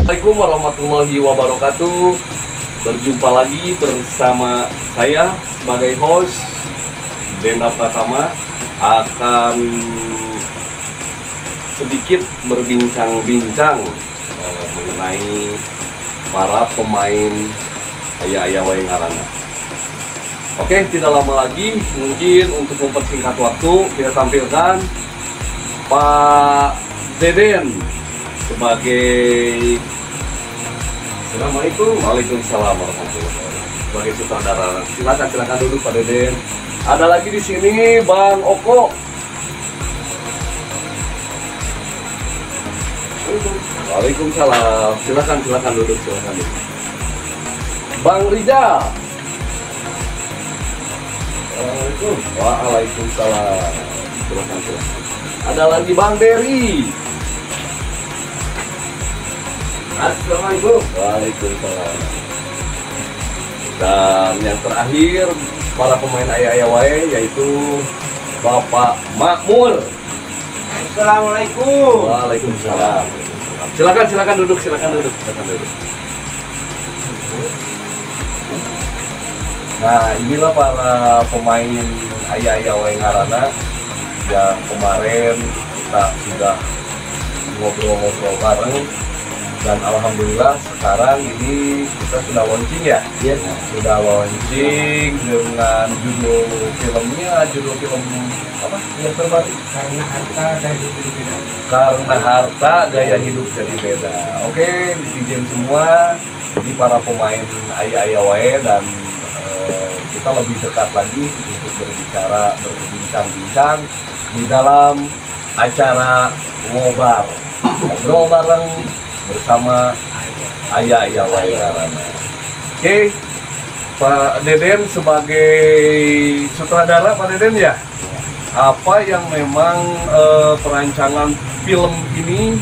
Assalamualaikum warahmatullahi wabarakatuh. Berjumpa lagi bersama saya sebagai host Denda Pratama akan sedikit berbincang-bincang mengenai para pemain aya wae ngaranna. Oke, tidak lama lagi, mungkin untuk mempersingkat waktu, kita tampilkan Pak Deden sebagai Assalamualaikum. Waalaikumsalam warahmatullahi wabarakatuh. Sebagai sutradara. Silakan duduk Pak Deden. Ada lagi di sini Bang Oko. Waalaikumsalam. Silakan duduk. Bang Rizal. Waalaikumsalam. Silakan. Ada lagi Bang Dery. Assalamualaikum. Waalaikumsalam. Dan yang terakhir para pemain aya wae yaitu Bapak Makmur. Assalamualaikum. Waalaikumsalam. Silakan duduk. Nah, inilah para pemain aya wae ngaranna yang kemarin kita sudah ngobrol-ngobrol bareng. Dan alhamdulillah sekarang ini kita sudah launching ya. Yes. Sudah launching dengan judul film apa yang terbaru? Karena harta gaya hidup jadi beda. Oke, netizen semua, ini para pemain aya wae dan kita lebih dekat lagi untuk berbincang-bincang di dalam acara ngobrol bareng bersama aya wae ngaranna. Oke, Pak Deden sebagai sutradara Pak Deden ya. Apa yang memang perancangan film ini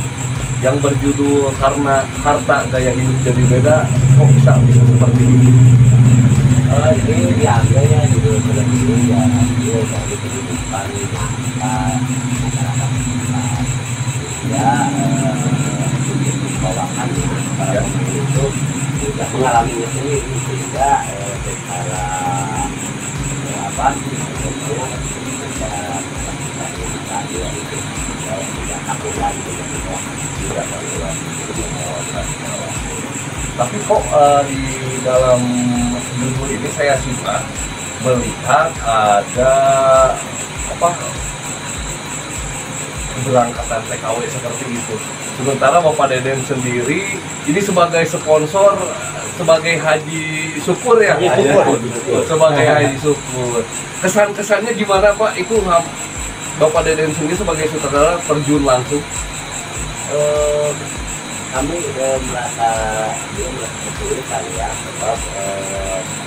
yang berjudul Karena Harta Gaya Hidup Jadi Beda kok bisa seperti ini? Ini diambil ya judul film ini ya ambil dari kehidupan masyarakat kita. Bawakan para pemain itu sudah mengalaminya sendiri sehingga secara tidak takut lagi tidak tapi kok di dalam judul ini saya suka melihat ada keberangkatan TKW seperti itu. Sementara Bapak Deden sendiri ini sebagai sponsor, sebagai haji syukur ya, sebagai haji syukur. Kesan-kesannya gimana Pak? Itu Bapak Deden sendiri sebagai sutradara terjun langsung. Kami merasa kesulitan ya, sebab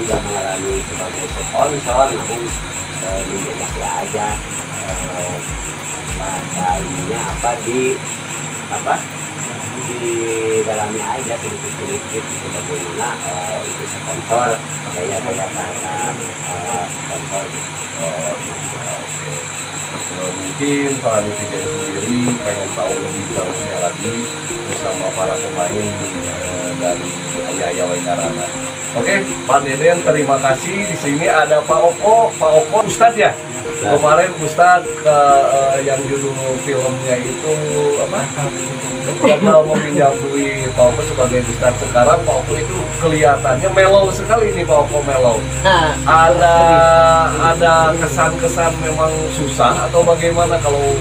tidak mengalami sebagai sekolah misalnya namun mendekati aja bahasanya di dalamnya aja sedikit bagaimana itu sponsor gaya karena sponsor mungkin para netizen sendiri pengen tahu lebih jauhnya lagi bersama para pemain dari aya wae ngaranna. Oke, Pak Deden terima kasih. Di sini ada Pak Oko Ustadz ya. Kemarin Ustadz yang judul filmnya itu apa? Gagal meminjam duit Pak Oko sebagai Ustadz. Sekarang Pak Oko itu kelihatannya mellow sekali nih Pak Oko mellow. Ada kesan-kesan memang susah atau bagaimana kalau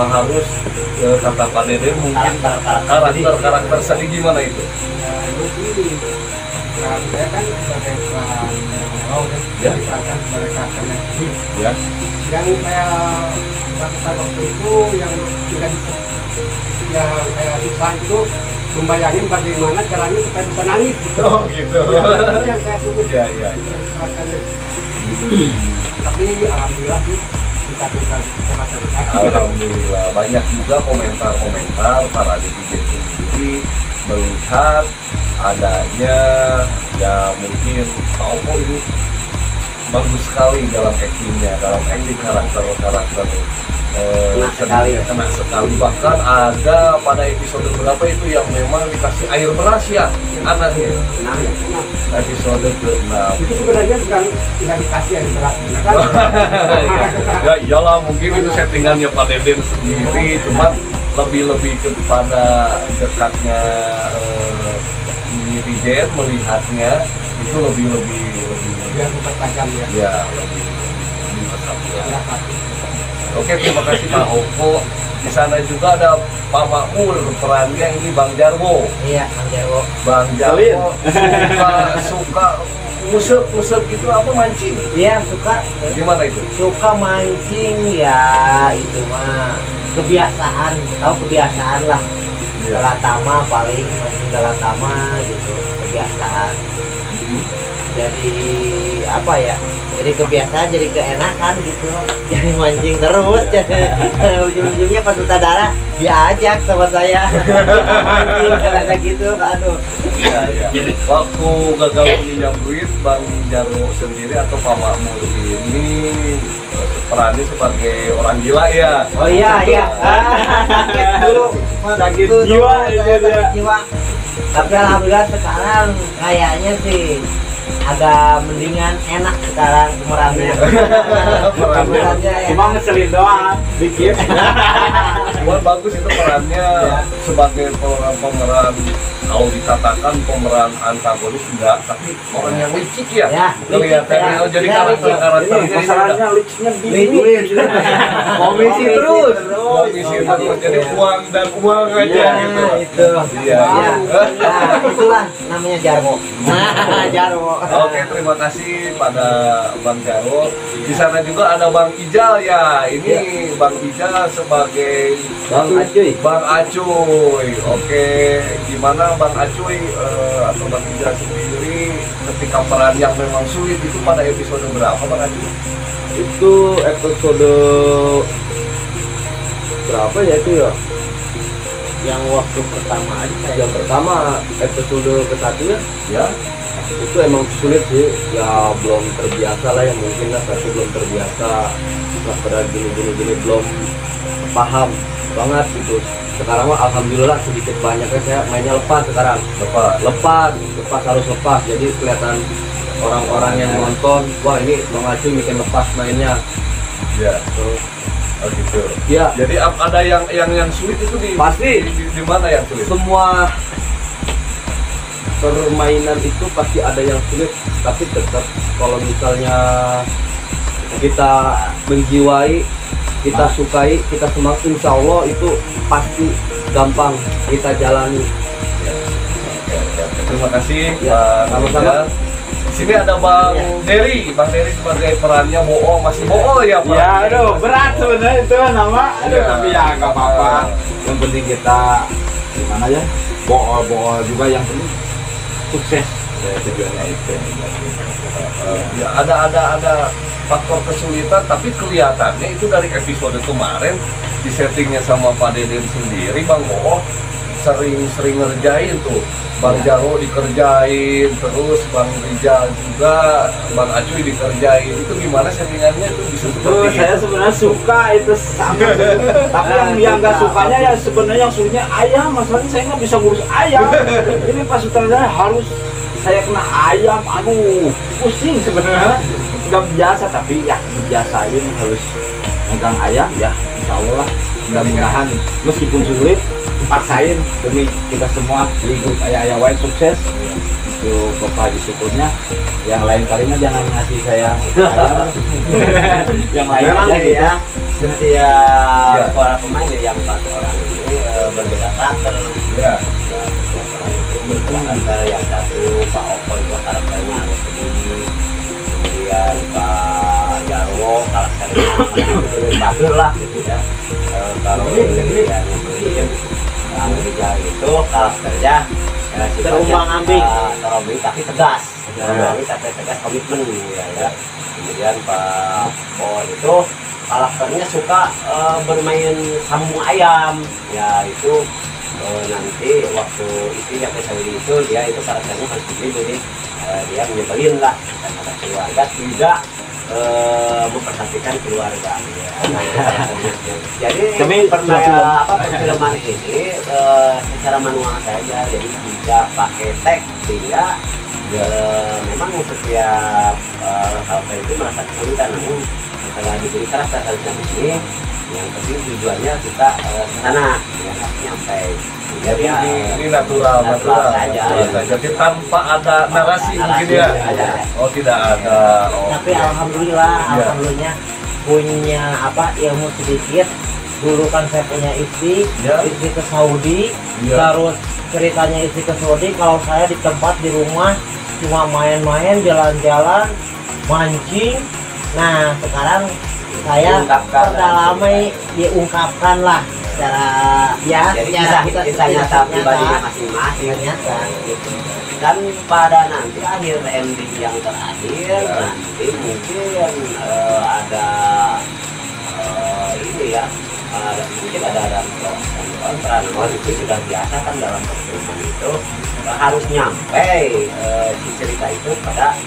harus kata Pak Deden mungkin karakter sedih gimana itu? Saya kan sebagai peran ya, sebagai karakternya ya. Yang saya lakukan waktu itu yang tidak saya susah itu membayangin bagaimana caranya supaya bisa nangis gitu. Oh gitu. Ya, yang saya suka ya. Tapi alhamdulillah sih kita alhamdulillah banyak juga komentar para netizen sendiri melihat adanya ya mungkin Pak Oko ini bagus sekali dalam actingnya, dalam acting karakter kena sekali. Bahkan ada pada episode berapa itu yang memang dikasih air beras ya anaknya. Episode ke-6. Itu sebenarnya tidak dikasih yang berat. Ya iyalah, mungkin itu settingannya Pak Deden sendiri, cuma lebih kepada dekatnya netizen melihatnya itu lebih Biar mempertajam ya. ya lebih pesat ya. Oke, terima kasih Pak Oko. Di sana juga ada Pak Makmur, perannya ini Bang Jarwo. Iya, Bang Jarwo. Bang Jarwo suka musik gitu apa mancing? Iya, suka. Gimana itu? Suka mancing ya, itu mah kebiasaan. Tahu kebiasaan lah. Galatama paling mancing galatama gitu, kebiasaan. Jadi apa ya? Jadi kebiasaan, jadi keenakan gitu. Jadi mancing terus. Jadi ujung-ujungnya pas darah diajak sama saya mancing karena gitu. Aduh. Jadi waktu gagal meminjam duit, Bang Jarwo sendiri atau Pak Makmur ini perannya sebagai orang gila ya? Oh iya. Sakit dulu. Sakit jiwa itu dia. Jiwa. Tapi alhamdulillah sekarang kayaknya sih agak mendingan, enak sekarang pemerannya. Pemerannya ya. Cuma ngeselin doang dikit. Cuma bagus itu perannya sebagai pemeran, kalau dikatakan pemeran antagonis enggak, tapi orang yang licik ya. Kelihatannya jadi karakternya Masalahnya liciknya komisi terus. Jadi uang dan uang aja gitu. Itu. Iya. Itulah namanya Jarwo. Jarwo. Oke, terima kasih pada Bang Jarwo. Di sana juga ada Bang Ijal ya. Ini Bang Ijal sebagai Bang Acuy. Bang Acuy. Oke, gimana Bang Acuy atau Bang Ijal sendiri ketika peran yang memang sulit itu pada episode berapa Bang Acuy? Itu episode berapa ya itu ya? Yang waktu pertama aja. Yang pertama episode ke-1 Ya. Itu emang sulit sih, ya belum terbiasa lah ya, mungkin lah tapi belum terbiasa, nggak pernah gini belum paham banget gitu. Sekarang mah alhamdulillah sedikit banyaknya saya mainnya lepas sekarang. Lepas harus lepas, jadi kelihatan orang-orang yang nonton, wah ini Bang Acuy bikin lepas mainnya. Ya. Oh gitu. Ya. Jadi ada yang sulit itu Pasti. di mana yang sulit? Semua permainan itu pasti ada yang sulit, tapi tetap kalau misalnya kita menjiwai, kita sukai, kita semangat, insya Allah itu pasti gampang kita jalani. Terima kasih Ya, Bang sama-sama. Ijal. Di sini ada Bang Dery. Bang Dery sebagai perannya Bo'o, masih Bo'o ya Pak? Ya aduh berat sebenarnya itu nama, Ya. tapi ya nggak apa-apa. Yang penting kita gimana ya, bohong juga yang penting sukses. Tujuannya itu. Ya, ada faktor kesulitan, tapi kelihatannya itu dari episode kemarin di settingnya sama Pak Deden sendiri, Bang Bo'o sering ngerjain tuh. Bang Jarwo dikerjain, terus Bang Rijal juga, Bang Acuy dikerjain. Itu gimana settingannya itu bisa Itu seperti saya sebenarnya suka itu sama, tapi yang nggak sukanya ya sebenarnya yang sulitnya ayam. Masalahnya saya nggak bisa ngurus ayam. Ini pas sutradara harus saya kena ayam, aduh pusing sebenarnya. Nggak biasa, tapi ya dibiasain harus megang ayam ya, insya Allah mudah-mudahan meskipun sulit paksain demi kita semua hidup ayah wae sukses. Itu Bapak syukurnya. Yang lain kalinya jangan ngasih saya yang lain Memang aja gitu gitu. ya. Setiap Ya. para pemain yang 4 orang ini berbeda karakter. ya. Karakter yang satu Pak Oko itu karakternya harus begini, kemudian Pak Jarwo karakternya bagus lah gitu ya. Kalau yang Bang Rijal itu karakternya Terumbang-ambing. terombang tapi tegas, tapi tegas komitmen ya. Kemudian Pak Bo itu karakternya suka bermain sambung ayam ya, itu nanti waktu istrinya ke Saudi itu dia itu karakternya harus begini, jadi dia menyebelin lah, dan ada keluarga tidak memperhatikan keluarga. Jadi Kami perfilman ini secara manual saja, jadi tidak pakai teks sehingga memang setiap hal itu merasa kesulitan, namun setelah diberi rasa ini yang penting tujuannya kita ke sana yang nyampe. Jadi ini natural saja. Jadi tanpa ada narasi mungkin ya. Oh tidak ada. Tapi alhamdulillah punya ilmu sedikit. Dulu kan saya punya istri ke Saudi, terus ceritanya istri ke Saudi, kalau saya di tempat di rumah cuma main-main, jalan-jalan, mancing. Nah sekarang saya perdalami, diungkapkan lah secara kisah nyata pribadinya masing-masing. Dan pada nanti akhir ending yang terakhir nanti mungkin ada mungkin ada kontra. Namun itu sudah biasa kan dalam perfilman itu harus nyampe si cerita itu pada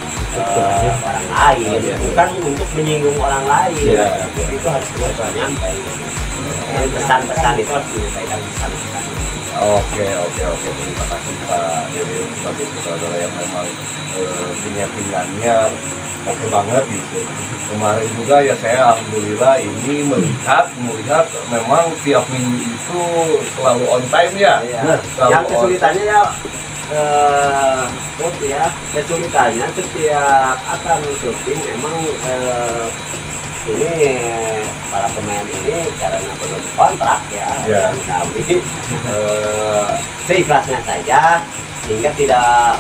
orang lain, bukan untuk menyinggung orang lain. Itu harus nyampe. Pesan-pesan itu harus menyampaikan pesan-pesan. Oke. Terima kasih Pak Dede sebagai saudara yang memang pinnya oke banget gitu. Kemarin juga ya saya alhamdulillah ini melihat memang tiap minggu itu selalu on time ya. Yang kesulitannya kesulitannya setiap akan syuting memang ini para pemain ini karena belum kontrak dan kami seikhlasnya saja sehingga tidak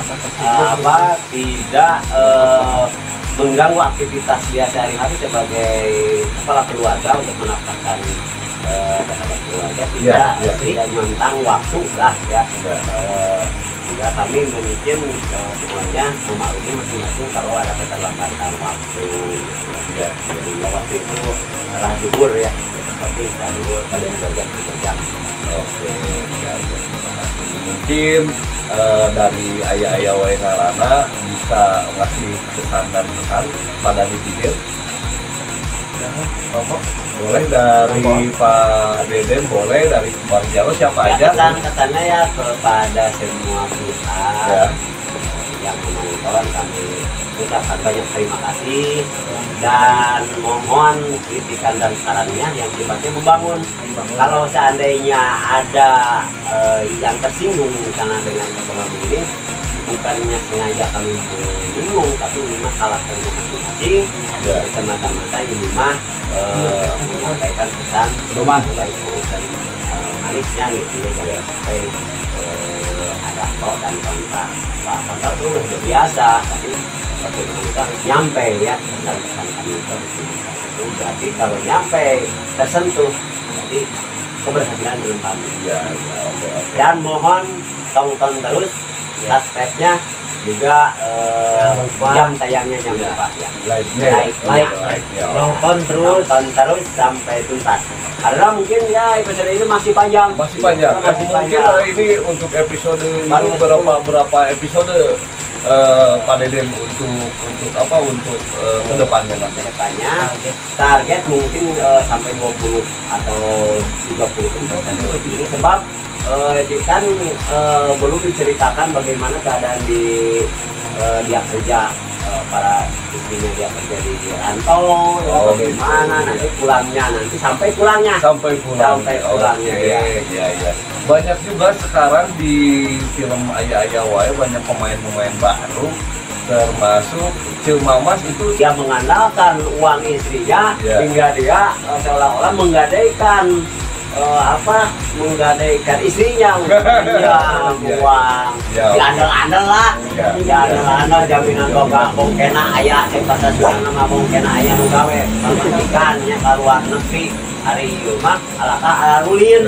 mengganggu aktivitas dia sehari-hari sebagai kepala keluarga untuk menafkahkan keluarga, tidak mentang waktu lah ya. Sehingga kami mungkin semuanya memaklumi masing-masing kalau ada keterlambatan waktu. Jadi waktu itu adalah libur ya, seperti libur kalian jam. Oke. Mungkin dari ayah-ayah Wainarana bisa ngasih pesan dan pesan pada netizen. Boleh dari Pak Deden, boleh dari Bang Jalo, siapa aja? Kesannya ya kepada semua kita yang menonton, kami ucapkan banyak terima kasih dan mohon kritikan dan sarannya yang sifatnya membangun. Kalau seandainya ada yang tersinggung misalnya dengan pertemuan ini, bukannya sengaja kami menyinggung, tapi ini masalah masing-masing. Semata-mata ini menyampaikan pesan baik urusan manisnya gitu ya, sampai ada pro dan kontra. Kontra itu biasa, tapi kita harus nyampe ya pesan-pesan kami itu. Jadi kalau nyampe tersentuh, jadi keberhasilan belum kami. Dan mohon tonton terus subscribe-nya juga jam tayangnya jam berapa ya, like nonton terus sampai tuntas karena mungkin ya episode ini masih panjang mungkin ini untuk episode ini berapa episode Pak Deden untuk kedepannya target mungkin sampai 20 atau 30 ini sebab kan belum diceritakan bagaimana keadaan dia kerja, para istrinya dia kerja di rantau, bagaimana nanti pulangnya, sampai pulangnya. Banyak juga sekarang di film Ayah-Ayah Wae banyak pemain-pemain baru, termasuk Cil Mamas itu dia mengandalkan uang istrinya hingga dia seolah-olah menggadaikan menggadaikan istrinya uang diandal-andal lah diandal-andal jaminan bongkena ayah kata sudah nama bongkena ayah nu gawe ikannya ke luar negeri hari rumah alarulin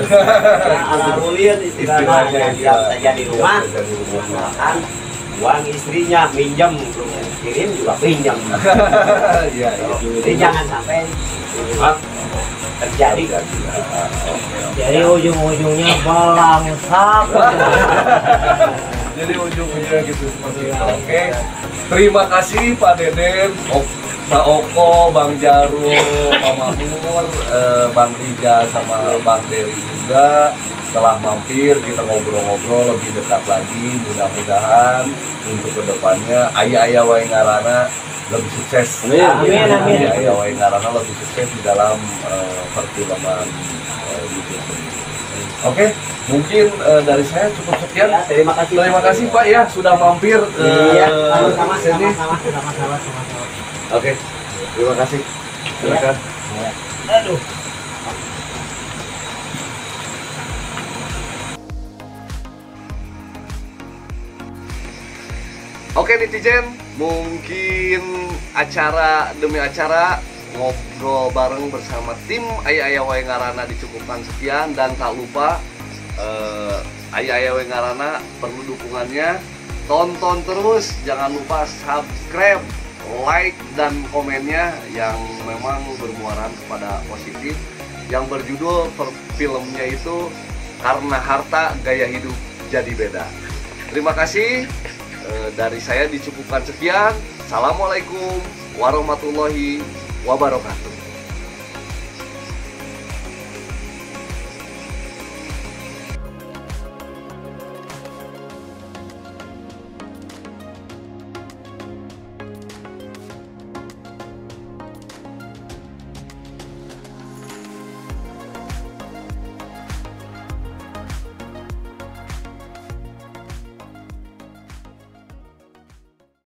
istilahnya diam saja di rumah mengandalkan uang istrinya pinjam kirim juga pinjam. Jadi jangan sampai terjadi. Jadi ujung-ujungnya balangsap. Jadi ujung-ujungnya gitu seperti itu. Oke. Terima kasih Pak Deden. Pak Oko, Bang Jaru, Pak Mahmur, Bang Riza sama Bang Dery juga telah mampir, kita ngobrol-ngobrol lebih dekat lagi. Mudah-mudahan untuk kedepannya Ayah Wae Ngarana lebih sukses. Amin, amin. Ayah Wae Ngarana lebih sukses di dalam perfilman YouTube. Oke, mungkin dari saya cukup sekian. Ya, terima kasih. Terima kasih Pak ya sudah mampir ke sini. Sama-sama. Oke, terima kasih. Silakan. Aduh. Oke netizen, mungkin acara demi acara ngobrol bareng bersama tim Ayah Wae Ngarana dicukupkan sekian, dan tak lupa Ayah Wae Ngarana perlu dukungannya. Tonton terus, jangan lupa subscribe, like dan komennya yang memang bermuara kepada positif, yang berjudul filmnya itu Karena Harta Gaya Hidup Jadi Beda. Terima kasih, dari saya dicukupkan sekian. Assalamualaikum warahmatullahi wabarakatuh.